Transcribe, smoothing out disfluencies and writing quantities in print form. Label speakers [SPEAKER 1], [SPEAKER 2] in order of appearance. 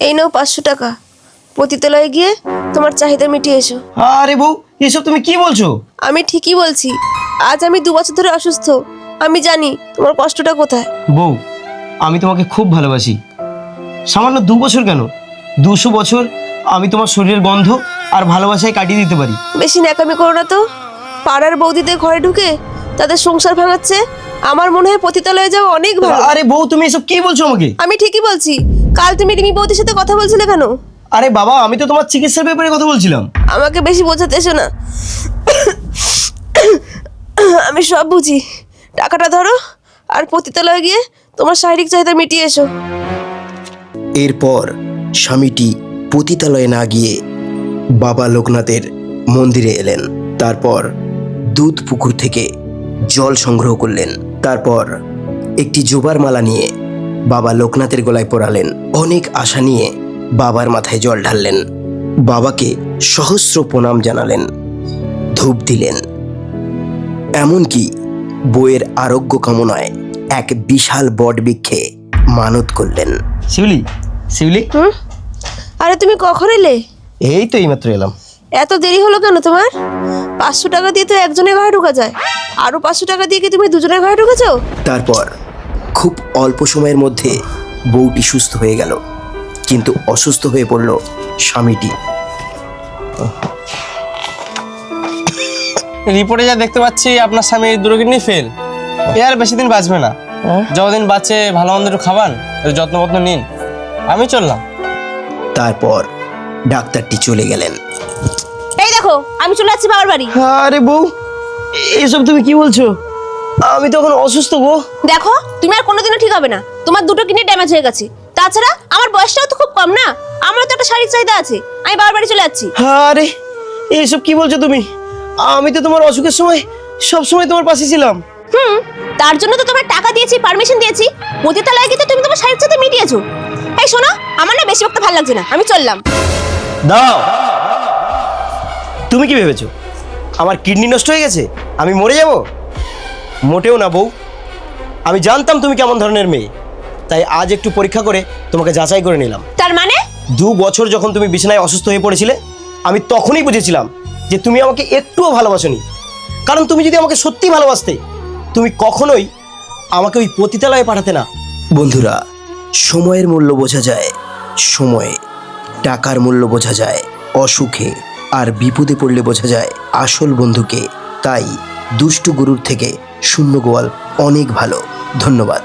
[SPEAKER 1] এই নাও 500 টাকা, পতিতালয়ে গিয়ে তোমার চাহিদা মিটিয়ে এসো।
[SPEAKER 2] আরে বউ, এসব তুমি কি বলছো?
[SPEAKER 1] আমি ঠিকই বলছি, আজ আমি 2 বছর ধরে অসুস্থ। আমি জানি তোমার কষ্টটা কোথায়।
[SPEAKER 2] বউ, আমি তোমাকে খুব ভালোবাসি। সামান্য 2 বছর কেন, 200 বছর আমি তোমার শরীরের গন্ধ আর ভালোবাসায় কাটিয়ে দিতে পারি।
[SPEAKER 1] বেশি ন্যাকামি করো না তো। পাড়ার বৌদিদের ঘরে ঢুকে তাদের সংসার ভাঙাচ্ছে, আমার মনে হয় পতিতালয়ে যাওয়া অনেক ভালো।
[SPEAKER 2] আরে বউ, তুমি এসব কি বলছো আমাকে?
[SPEAKER 1] আমি ঠিকই বলছি। কাল তুমি রিমি বৌদির সাথে কথা বলছিলে কেন?
[SPEAKER 2] আরে বাবা, আমি তো তোমার চিকিৎসার ব্যাপারে কথা বলছিলাম।
[SPEAKER 1] আমাকে বেশি বোঝাতে এসো না, আমি সব বুঝি। টাকাটা ধরো আর পতিতালয়ে গিয়ে তোমার শারীরিক চাহিদা মিটিয়ে এসো।
[SPEAKER 3] এরপর স্বামীটি পতিতালয়ে না গিয়ে বাবা লোকনাথের মন্দিরে এলেন। তারপর দুধ পুকুর থেকে জল সংগ্রহ করলেন। তারপর একটি জোবার মালা নিয়ে বাবা লোকনাথের গলায় পরালেন। অনেক আশা নিয়ে বাবার মাথায় জল ঢাললেন। বাবাকে সহস্র প্রণাম জানালেন, ধূপ দিলেন। এমনকি বইয়ের আরোগ্য কামনায় এক বিশাল বটবৃক্ষে মানত করলেন।
[SPEAKER 2] শিউলি, শিউলি,
[SPEAKER 1] আরে তুমি কখন এলে?
[SPEAKER 2] এই তো এইমাত্র এলাম।
[SPEAKER 1] এত দেরি হলো কেন তোমার? 500 টাকা দিয়ে তো একজনের ঘরে ঢোকা যায়, আরো 500 টাকা দিয়ে কি তুমি দুজনের ঘরে ঢুকেছো?
[SPEAKER 3] তারপর খুব অল্প সময়ের মধ্যে বউটি সুস্থ হয়ে গেল, কিন্তু অসুস্থ হয়ে পড়ল স্বামীটি।
[SPEAKER 4] রিপোর্টে যা দেখতে পাচ্ছি আপনার স্বামী দুর্গিনী ফেল। এ আর বেশি দিন বাঁচবে না। যতদিন বাঁচে ভালো মন্দ একটু খাবান, একটু যত্নবত্ন নিন। আমি চললাম।
[SPEAKER 3] তারপর ডাক্তারটি চলে গেলেন।
[SPEAKER 1] এই দেখো, আমি চলে যাচ্ছি বাবার বাড়ি।
[SPEAKER 2] আরে বউ, এসব তুমি কি বলছো? আমি তখন অসুস্থ গো।
[SPEAKER 1] দেখো, তুমি আর কোনোদিনও ঠিক হবে না। তোমার দুটো কিডনি ড্যামেজ হয়ে গেছে। তাছাড়া আমার বয়সটাও তো খুব কম না, আমারও তো একটা শারীরিক চাহিদা আছে। আমি বাবার বাড়ি চলে যাচ্ছি।
[SPEAKER 2] আরে এসব কি বলছো তুমি? আমি তো তোমার অসুখের সময় সব সময় তোমার পাশে ছিলাম।
[SPEAKER 1] তার জন্য তো তোমার টাকা দিয়েছি, পারমিশন দিয়েছি। পতিতালয়ে গিয়ে তো তুমি তোমার শারীরিক চাহিদা মিটিয়েছো। এই শোনো, আমার না বেশি বকতে ভালো লাগছে না, আমি চললাম।
[SPEAKER 2] দাও, তুমি কি ভেবেছো আমার কিডনি নষ্ট হয়ে গেছে, আমি মরে যাব? মোটেও না বউ। আমি জানতাম তুমি কেমন ধরনের মেয়ে, তাই আজ একটু পরীক্ষা করে তোমাকে যাচাই করে নিলাম।
[SPEAKER 1] তার মানে?
[SPEAKER 2] 2 বছর যখন তুমি বিছানায় অসুস্থ হয়ে পড়েছিলে, আমি তখনই বুঝেছিলাম যে তুমি আমাকে একটুও ভালোবাসোনি। কারণ তুমি যদি আমাকে সত্যি ভালোবাসতে, তুমি কখনোই আমাকে ওই পতিতালয়ে পাঠাতে না।
[SPEAKER 3] বন্ধুরা, সময়ের মূল্য বোঝা যায় সময়ে, টাকার মূল্য বোঝা যায় অসুখে, আর বিপদে পড়লে বোঝা যায় আসল বন্ধুকে। তাই দুষ্টু গুরুর থেকে শূন্য গোয়াল অনেক ভালো। ধন্যবাদ।